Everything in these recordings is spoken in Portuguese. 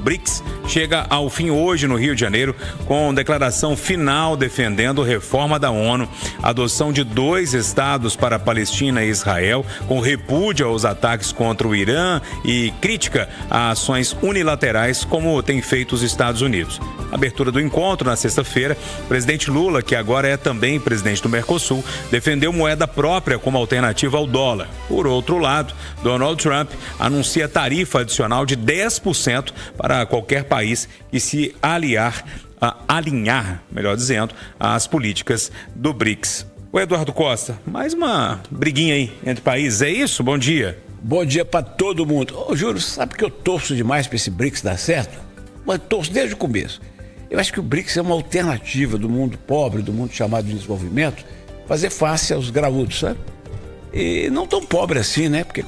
BRICS chega ao fim hoje no Rio de Janeiro, com declaração final defendendo reforma da ONU, adoção de 2 estados para Palestina e Israel, com repúdio aos ataques contra o Irã e crítica a ações unilaterais, como tem feito os Estados Unidos. Abertura do encontro na sexta-feira, o presidente Lula, que agora é também presidente do Mercosul, defendeu moeda própria como alternativa ao dólar. Por outro lado, Donald Trump anuncia tarifa adicional de 10% para qualquer país que se alinhar, melhor dizendo, às políticas do BRICS. O Eduardo Costa, mais uma briguinha aí entre países, é isso? Bom dia. Bom dia para todo mundo. Ô, Júlio, sabe que eu torço demais para esse BRICS dar certo? Mas torço desde o começo. Eu acho que o BRICS é uma alternativa do mundo pobre, do mundo chamado de desenvolvimento, fazer face aos graúdos, sabe? E não tão pobre assim, né? Porque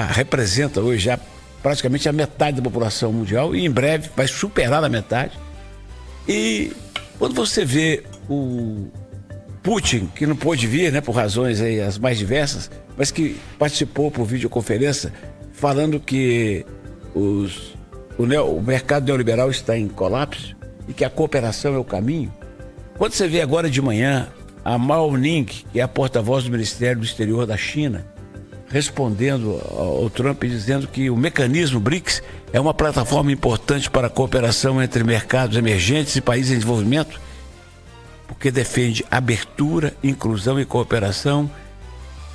representa hoje já praticamente a metade da população mundial e em breve vai superar a metade. E quando você vê o Putin, que não pôde vir, né, por razões aí as mais diversas, mas que participou por videoconferência, falando que o mercado neoliberal está em colapso e que a cooperação é o caminho. Quando você vê agora de manhã a Mao Ning, que é a porta-voz do Ministério do Exterior da China, respondendo ao Trump, dizendo que o mecanismo BRICS é uma plataforma importante para a cooperação entre mercados emergentes e países em desenvolvimento, porque defende abertura, inclusão e cooperação,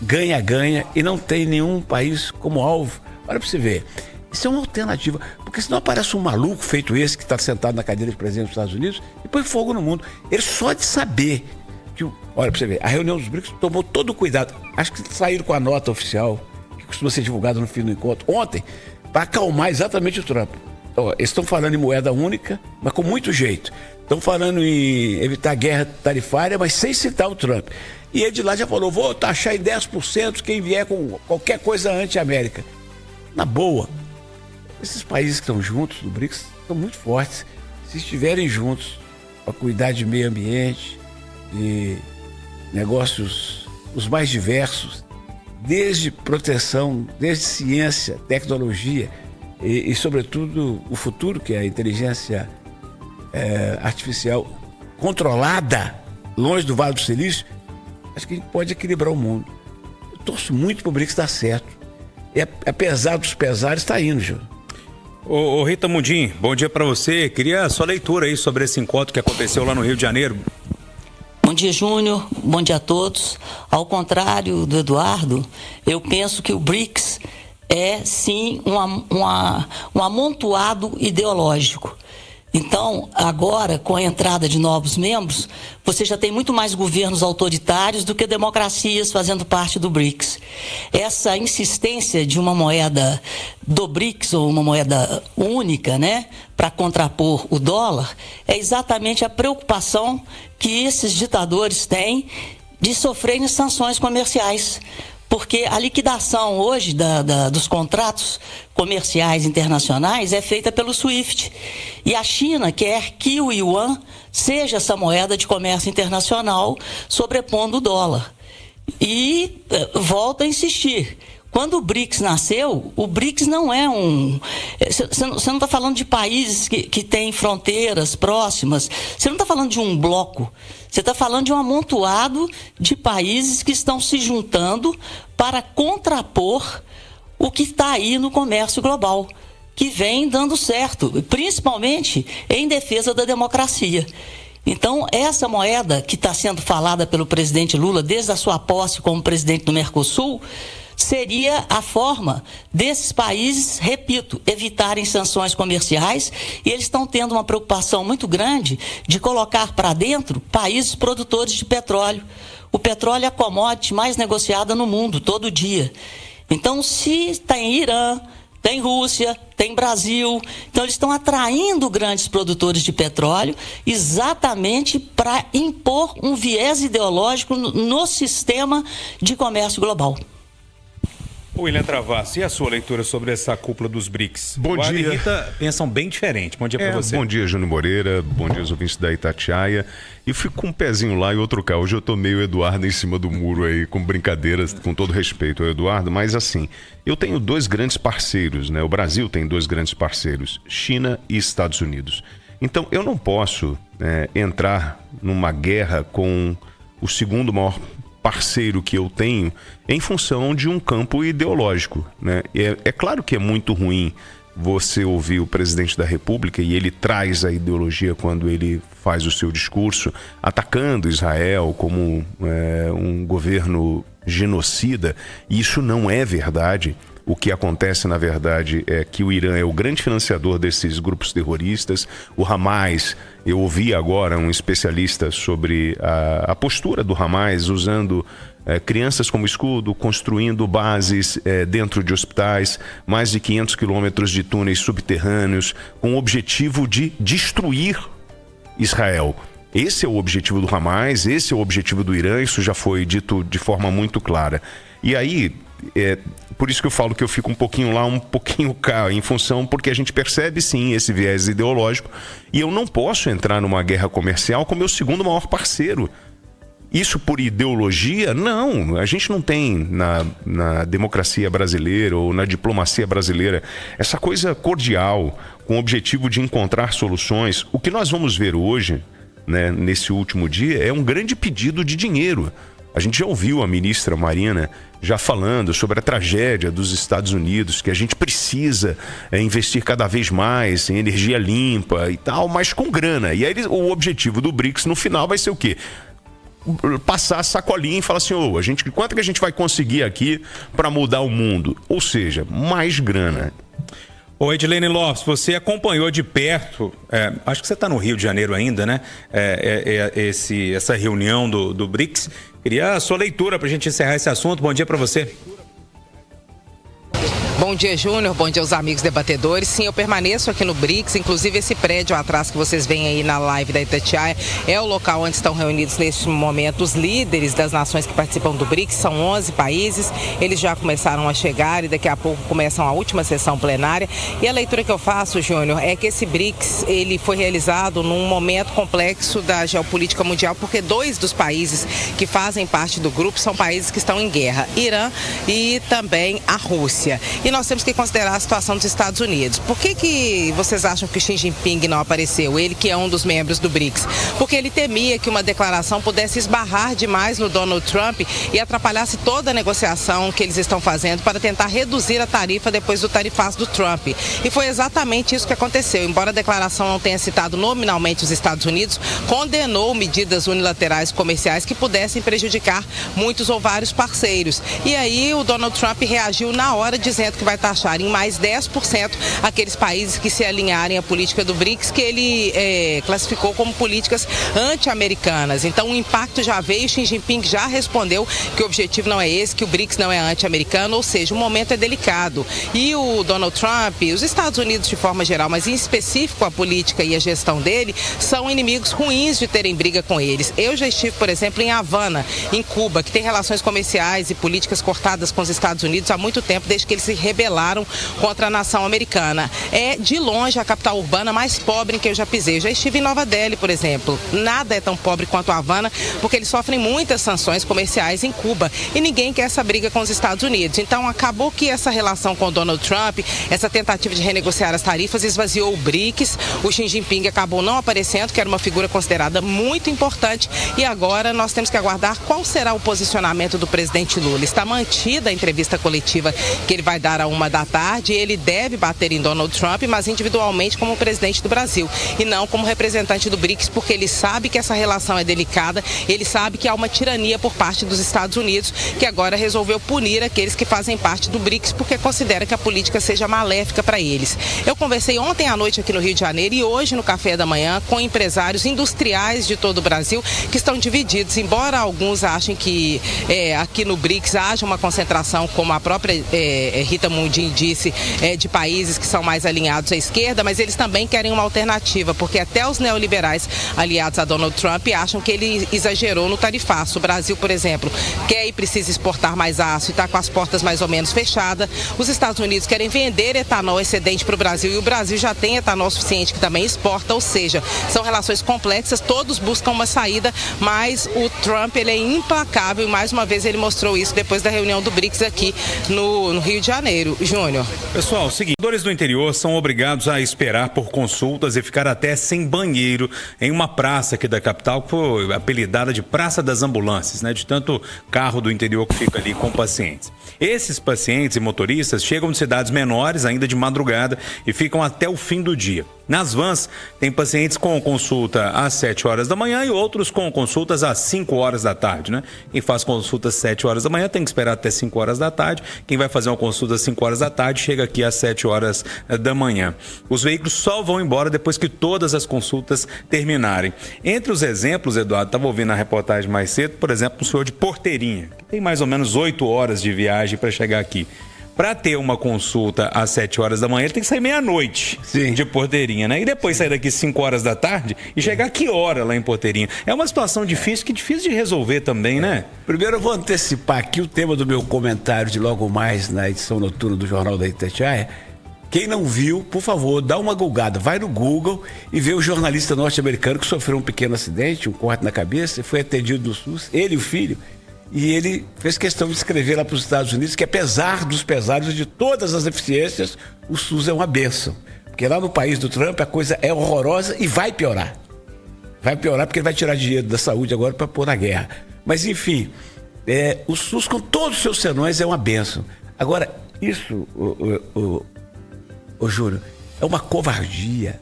ganha-ganha, e não tem nenhum país como alvo. Olha para você ver, isso é uma alternativa, porque senão aparece um maluco feito esse que está sentado na cadeira de presidente dos Estados Unidos e põe fogo no mundo. Ele só de saber que, olha para você ver, a reunião dos BRICS tomou todo o cuidado. Acho que saíram com a nota oficial, que costuma ser divulgada no fim do encontro, ontem, para acalmar exatamente o Trump. Então, eles estão falando em moeda única, mas com muito jeito. Estão falando em evitar guerra tarifária, mas sem citar o Trump. E ele de lá já falou, vou taxar em 10% quem vier com qualquer coisa anti-América. Na boa, esses países que estão juntos no BRICS estão muito fortes. Se estiverem juntos para cuidar de meio ambiente, de negócios os mais diversos, desde proteção, desde ciência, tecnologia e sobretudo, o futuro, que é a inteligência artificial controlada, longe do Vale do Silício, acho que a gente pode equilibrar o mundo. Eu torço muito para o BRICS dar certo. E apesar dos pesares, está indo, Júlio. Ô Rita Mundim, bom dia para você. Queria a sua leitura aí sobre esse encontro que aconteceu lá no Rio de Janeiro. Bom dia, Júnior. Bom dia a todos. Ao contrário do Eduardo, eu penso que o BRICS é, sim, um amontoado ideológico. Então, agora, com a entrada de novos membros, você já tem muito mais governos autoritários do que democracias fazendo parte do BRICS. Essa insistência de uma moeda do BRICS, ou uma moeda única, né, para contrapor o dólar, é exatamente a preocupação que esses ditadores têm de sofrerem sanções comerciais. Porque a liquidação hoje dos contratos comerciais internacionais é feita pelo SWIFT. E a China quer que o yuan seja essa moeda de comércio internacional sobrepondo o dólar. E volto a insistir. Quando o BRICS nasceu, o BRICS não é você não está falando de países que têm fronteiras próximas. Você não está falando de um bloco. Você está falando de um amontoado de países que estão se juntando para contrapor o que está aí no comércio global, que vem dando certo, principalmente em defesa da democracia. Então, essa moeda que está sendo falada pelo presidente Lula desde a sua posse como presidente do Mercosul, seria a forma desses países, repito, evitarem sanções comerciais, e eles estão tendo uma preocupação muito grande de colocar para dentro países produtores de petróleo. O petróleo é a commodity mais negociada no mundo, todo dia. Então, se tem Irã, tem Rússia, tem Brasil, então eles estão atraindo grandes produtores de petróleo exatamente para impor um viés ideológico no sistema de comércio global. William Travassos, e a sua leitura sobre essa cúpula dos BRICS? Bom dia. E Rita pensam bem diferente. Bom dia para você. Bom dia, Júnior Moreira. Bom dia aos ouvintes da Itatiaia. E fico com um pezinho lá e outro cá. Hoje eu tô meio Eduardo em cima do muro aí, com brincadeiras, com todo respeito ao Eduardo, mas assim, eu tenho dois grandes parceiros, né? O Brasil tem dois grandes parceiros, China e Estados Unidos. Então, eu não posso entrar numa guerra com o segundo maior parceiro que eu tenho em função de um campo ideológico, né? É claro que é muito ruim você ouvir o presidente da República e ele traz a ideologia quando ele faz o seu discurso atacando Israel como um governo genocida. E isso não é verdade. O que acontece, na verdade, é que o Irã é o grande financiador desses grupos terroristas. O Hamas, eu ouvi agora um especialista sobre a postura do Hamas, usando crianças como escudo, construindo bases dentro de hospitais, mais de 500 quilômetros de túneis subterrâneos, com o objetivo de destruir Israel. Esse é o objetivo do Hamas, esse é o objetivo do Irã, isso já foi dito de forma muito clara. E aí, por isso que eu falo que eu fico um pouquinho lá, um pouquinho cá, em função, porque a gente percebe sim esse viés ideológico, e eu não posso entrar numa guerra comercial com meu segundo maior parceiro. Isso por ideologia? Não, a gente não tem na democracia brasileira ou na diplomacia brasileira essa coisa cordial, com o objetivo de encontrar soluções. O que nós vamos ver hoje, né, nesse último dia, é um grande pedido de dinheiro. A gente já ouviu a ministra Marina já falando sobre a tragédia dos Estados Unidos, que a gente precisa investir cada vez mais em energia limpa e tal, mas com grana. E aí o objetivo do BRICS no final vai ser o quê? Passar a sacolinha e falar assim, quanto que a gente vai conseguir aqui para mudar o mundo? Ou seja, mais grana. Ô Edilene Lopes, você acompanhou de perto, acho que você está no Rio de Janeiro ainda, né? Essa reunião do BRICS. Queria a sua leitura para a gente encerrar esse assunto. Bom dia para você. Bom dia, Júnior. Bom dia aos amigos debatedores. Sim, eu permaneço aqui no BRICS, inclusive esse prédio atrás que vocês veem aí na live da Itatiaia é o local onde estão reunidos neste momento os líderes das nações que participam do BRICS. São 11 países, eles já começaram a chegar e daqui a pouco começam a última sessão plenária. E a leitura que eu faço, Júnior, é que esse BRICS ele foi realizado num momento complexo da geopolítica mundial, porque dois dos países que fazem parte do grupo são países que estão em guerra, Irã e também a Rússia. E nós temos que considerar a situação dos Estados Unidos. Por que vocês acham que Xi Jinping não apareceu? Ele que é um dos membros do BRICS. Porque ele temia que uma declaração pudesse esbarrar demais no Donald Trump e atrapalhasse toda a negociação que eles estão fazendo para tentar reduzir a tarifa depois do tarifaço do Trump. E foi exatamente isso que aconteceu. Embora a declaração não tenha citado nominalmente os Estados Unidos, condenou medidas unilaterais comerciais que pudessem prejudicar muitos ou vários parceiros. E aí o Donald Trump reagiu na hora dizendo que vai taxar em mais 10% aqueles países que se alinharem à política do BRICS, que ele classificou como políticas anti-americanas. Então o impacto já veio, Xi Jinping já respondeu que o objetivo não é esse, que o BRICS não é anti-americano, ou seja, o momento é delicado. E o Donald Trump, os Estados Unidos de forma geral, mas em específico a política e a gestão dele, são inimigos ruins de terem briga com eles. Eu já estive, por exemplo, em Havana, em Cuba, que tem relações comerciais e políticas cortadas com os Estados Unidos há muito tempo, desde que eles se rebelaram contra a nação americana. É de longe a capital urbana mais pobre em que eu já pisei. Eu já estive em Nova Delhi, por exemplo. Nada é tão pobre quanto a Havana, porque eles sofrem muitas sanções comerciais em Cuba e ninguém quer essa briga com os Estados Unidos. Então acabou que essa relação com o Donald Trump, essa tentativa de renegociar as tarifas, esvaziou o BRICS. O Xi Jinping acabou não aparecendo, que era uma figura considerada muito importante, e agora nós temos que aguardar qual será o posicionamento do presidente Lula. Está mantida a entrevista coletiva que ele vai dar à 13h. Ele deve bater em Donald Trump, mas individualmente como presidente do Brasil e não como representante do BRICS, porque ele sabe que essa relação é delicada, ele sabe que há uma tirania por parte dos Estados Unidos, que agora resolveu punir aqueles que fazem parte do BRICS, porque considera que a política seja maléfica para eles. Eu conversei ontem à noite aqui no Rio de Janeiro e hoje no café da manhã com empresários industriais de todo o Brasil que estão divididos, embora alguns achem que aqui no BRICS haja uma concentração, como a própria Rita direita, Mundim disse, de países que são mais alinhados à esquerda, mas eles também querem uma alternativa, porque até os neoliberais aliados a Donald Trump acham que ele exagerou no tarifaço. O Brasil, por exemplo, quer e precisa exportar mais aço e está com as portas mais ou menos fechadas. Os Estados Unidos querem vender etanol excedente para o Brasil e o Brasil já tem etanol suficiente que também exporta, ou seja, são relações complexas, todos buscam uma saída, mas o Trump ele é implacável e mais uma vez ele mostrou isso depois da reunião do BRICS aqui no Rio de Janeiro. Júnior. Pessoal, seguinte, moradores do interior são obrigados a esperar por consultas e ficar até sem banheiro em uma praça aqui da capital, que foi apelidada de Praça das Ambulâncias, né? De tanto carro do interior que fica ali com pacientes. Esses pacientes e motoristas chegam de cidades menores ainda de madrugada e ficam até o fim do dia. Nas vans, tem pacientes com consulta às 7 horas da manhã e outros com consultas às 5 horas da tarde, né? Quem faz consulta às 7 horas da manhã tem que esperar até 5 horas da tarde. Quem vai fazer uma consulta às 5 horas da tarde chega aqui às 7 horas da manhã. Os veículos só vão embora depois que todas as consultas terminarem. Entre os exemplos, Eduardo, estava ouvindo a reportagem mais cedo, por exemplo, o senhor de Porteirinha, que tem mais ou menos 8 horas de viagem para chegar aqui. Para ter uma consulta às 7 horas da manhã, ele tem que sair meia-noite de Porteirinha, né? E depois sair daqui 5 horas da tarde e chegar que hora lá em Porteirinha? É uma situação difícil de resolver também, né? Primeiro eu vou antecipar aqui o tema do meu comentário de logo mais na edição noturna do Jornal da Itatiaia. Quem não viu, por favor, dá uma googada, vai no Google e vê o jornalista norte-americano que sofreu um pequeno acidente, um corte na cabeça, e foi atendido no SUS, ele e o filho. E ele fez questão de escrever lá para os Estados Unidos que, apesar dos pesares de todas as deficiências, o SUS é uma bênção. Porque lá no país do Trump a coisa é horrorosa e vai piorar. Vai piorar porque ele vai tirar dinheiro da saúde agora para pôr na guerra. Mas, enfim, o SUS, com todos os seus senões, é uma bênção. Agora, isso, Júlio, é uma covardia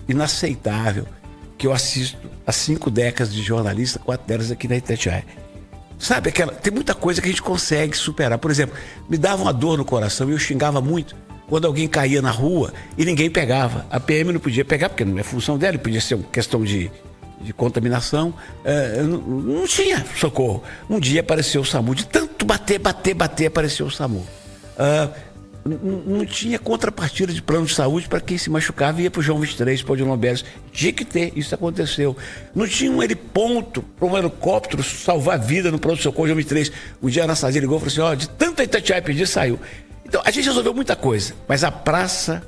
inaceitável que eu assisto há 5 décadas de jornalista, 4 delas aqui na Itatiaia. Sabe, tem muita coisa que a gente consegue superar. Por exemplo, me dava uma dor no coração e eu xingava muito quando alguém caía na rua e ninguém pegava. A PM não podia pegar, porque não é função dela, podia ser uma questão de contaminação. Não tinha socorro. Um dia apareceu o SAMU, de tanto bater, apareceu o SAMU. Não tinha contrapartida de plano de saúde para quem se machucava e ia para o João 23, para o Odilon Beres. Tinha que ter, isso aconteceu. Não tinha um heliponto para um helicóptero salvar a vida no pronto-socorro João 23. Um dia a Anastasia ligou e falou assim, de tanta Itatiaia pedir, saiu. Então, a gente resolveu muita coisa, mas a praça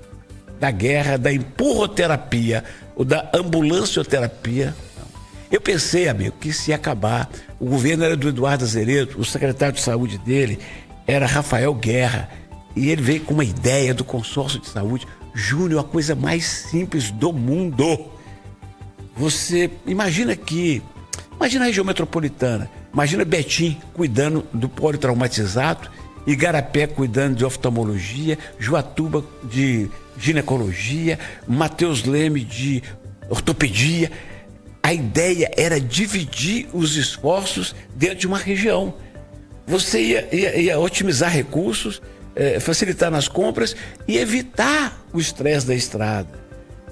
da guerra, da empurroterapia, ou da ambulancioterapia, não. Eu pensei, amigo, que se ia acabar. O governo era do Eduardo Azeredo, o secretário de saúde dele era Rafael Guerra. E ele veio com uma ideia do consórcio de saúde. Júnior, a coisa mais simples do mundo. Você imagina a região metropolitana, imagina Betim cuidando do politraumatizado, Igarapé cuidando de oftalmologia, Joatuba de ginecologia, Mateus Leme de ortopedia. A ideia era dividir os esforços dentro de uma região. Você ia otimizar recursos, facilitar nas compras e evitar o estresse da estrada.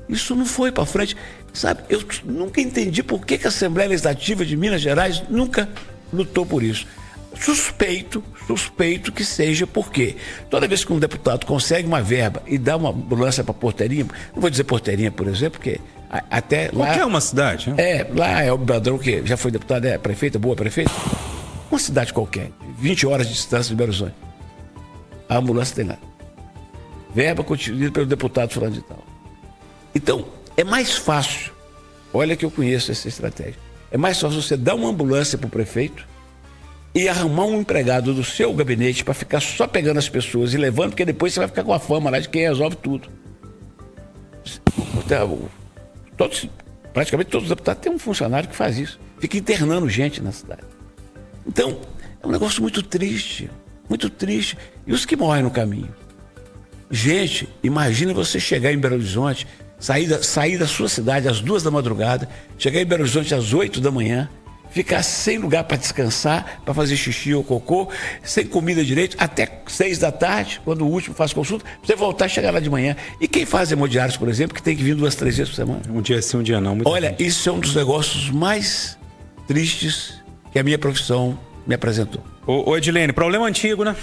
Isso não foi para frente. Sabe, eu nunca entendi por que a Assembleia Legislativa de Minas Gerais nunca lutou por isso. Suspeito que seja porque toda vez que um deputado consegue uma verba e dá uma ambulância para Porteirinha, não vou dizer Porteirinha, por exemplo, porque até lá... Qualquer uma cidade, né? Lá é o Badrão, que já foi deputado, é prefeita, boa prefeita. Uma cidade qualquer, 20 horas de distância de Belo Horizonte. A ambulância tem lá. Verba constituída pelo deputado fulano de tal. Então, é mais fácil, olha que eu conheço essa estratégia, é mais fácil você dar uma ambulância para o prefeito e arrumar um empregado do seu gabinete para ficar só pegando as pessoas e levando, porque depois você vai ficar com a fama lá de quem resolve tudo. Praticamente todos os deputados têm um funcionário que faz isso, fica internando gente na cidade. Então, é um negócio muito triste. Muito triste. E os que morrem no caminho? Gente, imagina você chegar em Belo Horizonte, sair da sua cidade às 2 da madrugada, chegar em Belo Horizonte às 8 da manhã, ficar sem lugar para descansar, para fazer xixi ou cocô, sem comida direito, até 6 da tarde, quando o último faz consulta, pra você voltar e chegar lá de manhã. E quem faz hemodiálise, por exemplo, que tem que vir 2, 3 vezes por semana? Um dia sim, um dia não. Olha, isso é um dos negócios mais tristes que a minha profissão me apresentou. Ô Edilene, problema antigo, né?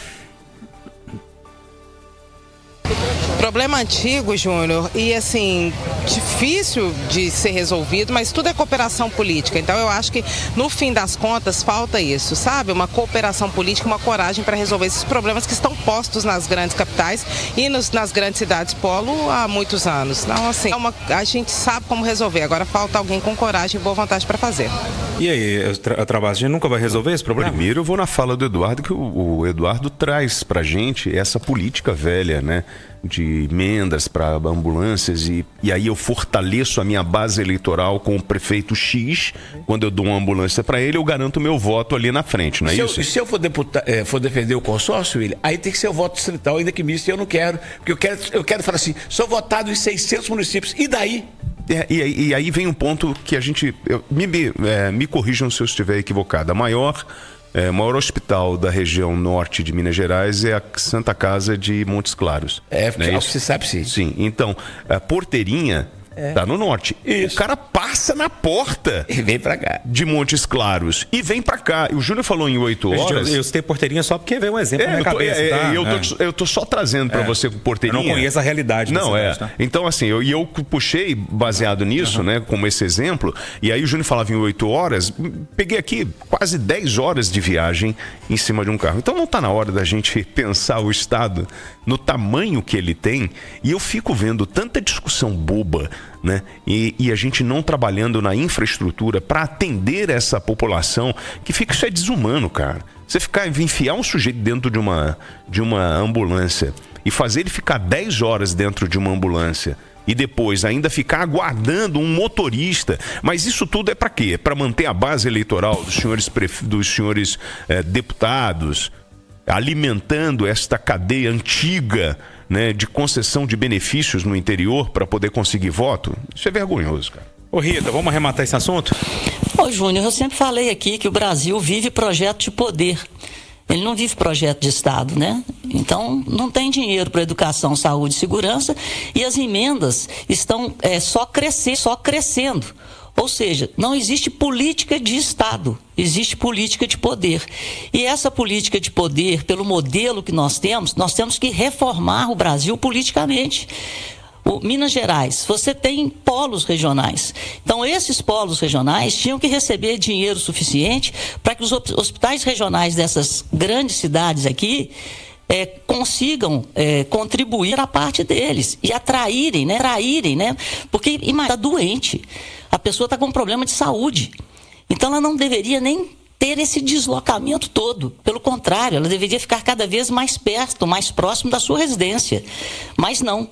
Problema antigo, Júnior, e assim, difícil de ser resolvido, mas tudo é cooperação política. Então eu acho que, no fim das contas, falta isso, sabe? Uma cooperação política, uma coragem para resolver esses problemas que estão postos nas grandes capitais e nas grandes cidades polo há muitos anos. Então, assim, a gente sabe como resolver, agora falta alguém com coragem e boa vontade para fazer. E aí, a gente nunca vai resolver esse problema? Primeiro eu vou na fala do Eduardo, que o Eduardo traz pra gente essa política velha, né? De emendas para ambulâncias e aí eu fortaleço a minha base eleitoral com o prefeito X. Quando eu dou uma ambulância para ele, eu garanto meu voto ali na frente, não é isso? Se eu for defender o consórcio, William, aí tem que ser o voto distrital, ainda que misto, e eu não quero, porque eu quero falar assim, sou votado em 600 municípios, e daí? E aí vem um ponto que a gente... Me corrijam se eu estiver equivocado. O maior hospital da região norte de Minas Gerais é a Santa Casa de Montes Claros. Você sabe sim. Sim, então, a Porteirinha tá no norte. Isso. O cara passa na porta e vem pra cá de Montes Claros e vem pra cá. O Júnior falou em 8 horas. Eu citei Porteirinha só porque veio um exemplo na minha cabeça. Eu tô só trazendo pra você com Porteirinha. Eu não conheço a realidade. Não, tá? Então, assim, eu puxei baseado nisso, né, como esse exemplo. E aí o Júnior falava em 8 horas. Peguei aqui quase 10 horas de viagem em cima de um carro. Então não tá na hora da gente pensar o Estado no tamanho que ele tem. E eu fico vendo tanta discussão boba, né? E a gente não trabalhando na infraestrutura para atender essa população, que fica, isso é desumano, cara. Você enfiar um sujeito dentro de uma ambulância e fazer ele ficar 10 horas dentro de uma ambulância e depois ainda ficar aguardando um motorista. Mas isso tudo é para quê? É para manter a base eleitoral dos senhores deputados, alimentando esta cadeia antiga, né, de concessão de benefícios no interior para poder conseguir voto. Isso é vergonhoso, cara. Ô Rita, vamos arrematar esse assunto? Ô Júnior, eu sempre falei aqui que o Brasil vive projeto de poder. Ele não vive projeto de Estado, né? Então, não tem dinheiro para educação, saúde e segurança, e as emendas estão só crescendo. Ou seja, não existe política de Estado, existe política de poder. E essa política de poder, pelo modelo que nós temos que reformar o Brasil politicamente. Minas Gerais, você tem polos regionais. Então, esses polos regionais tinham que receber dinheiro suficiente para que os hospitais regionais dessas grandes cidades aqui consigam contribuir a parte deles e atraírem, né? Porque está doente, a pessoa está com um problema de saúde. Então, ela não deveria nem ter esse deslocamento todo. Pelo contrário, ela deveria ficar cada vez mais perto, mais próximo da sua residência. Mas não.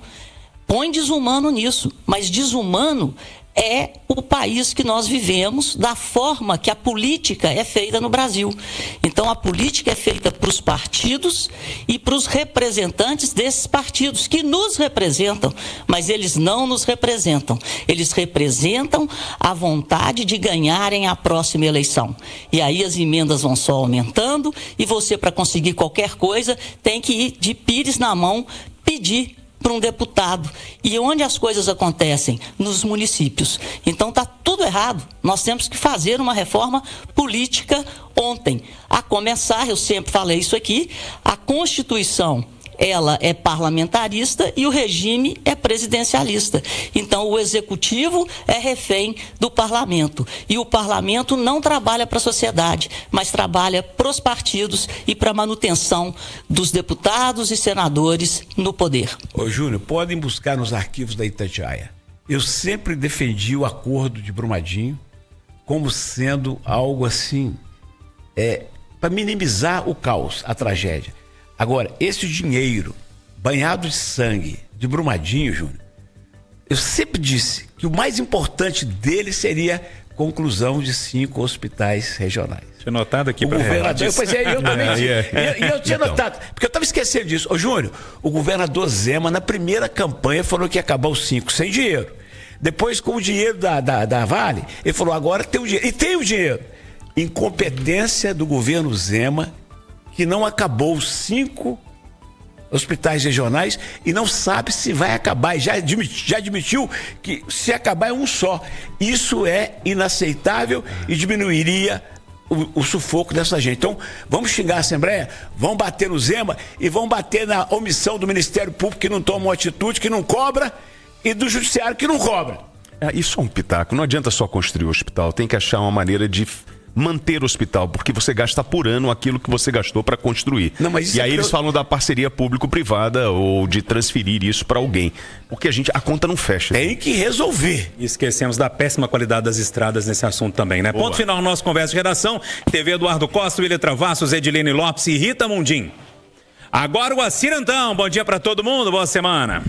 Põe desumano nisso, mas desumano é o país que nós vivemos, da forma que a política é feita no Brasil. Então, a política é feita para os partidos e para os representantes desses partidos, que nos representam, mas eles não nos representam. Eles representam a vontade de ganharem a próxima eleição. E aí as emendas vão só aumentando e você, para conseguir qualquer coisa, tem que ir de pires na mão pedir para um deputado. E onde as coisas acontecem? Nos municípios. Então está tudo errado. Nós temos que fazer uma reforma política ontem. A começar, eu sempre falei isso aqui, a Constituição, ela é parlamentarista e o regime é presidencialista. Então, o executivo é refém do parlamento. E o parlamento não trabalha para a sociedade, mas trabalha para os partidos e para a manutenção dos deputados e senadores no poder. Ô, Júnior, podem buscar nos arquivos da Itatiaia. Eu sempre defendi o acordo de Brumadinho como sendo algo assim, para minimizar o caos, a tragédia. Agora, esse dinheiro banhado de sangue de Brumadinho, Júnior, eu sempre disse que o mais importante dele seria a conclusão de 5 hospitais regionais. Tinha notado aqui para o governador. Pois eu também tinha. E eu tinha notado, porque eu estava esquecendo disso. Ô, Júnior, o governador Zema, na primeira campanha, falou que ia acabar os 5 sem dinheiro. Depois, com o dinheiro da Vale, ele falou, agora tem o dinheiro. E tem o dinheiro. Incompetência do governo Zema, que não acabou os 5 hospitais regionais e não sabe se vai acabar. E já admitiu que se acabar é um só. Isso é inaceitável e diminuiria o sufoco dessa gente. Então, vamos xingar a Assembleia, vamos bater no Zema e vamos bater na omissão do Ministério Público, que não toma uma atitude, que não cobra, e do Judiciário, que não cobra. Isso é um pitaco. Não adianta só construir o hospital. Tem que achar uma maneira de manter o hospital, porque você gasta por ano aquilo que você gastou para construir. Não, mas e aí eles falam da parceria público-privada ou de transferir isso para alguém. Porque a conta não fecha. Tem que resolver. E esquecemos da péssima qualidade das estradas nesse assunto também, né? Boa. Ponto final, nosso Conversa de Redação. TV Eduardo Costa, William Travassos, Edilene Lopes e Rita Mundim. Agora o Acirantão. Bom dia para todo mundo, boa semana.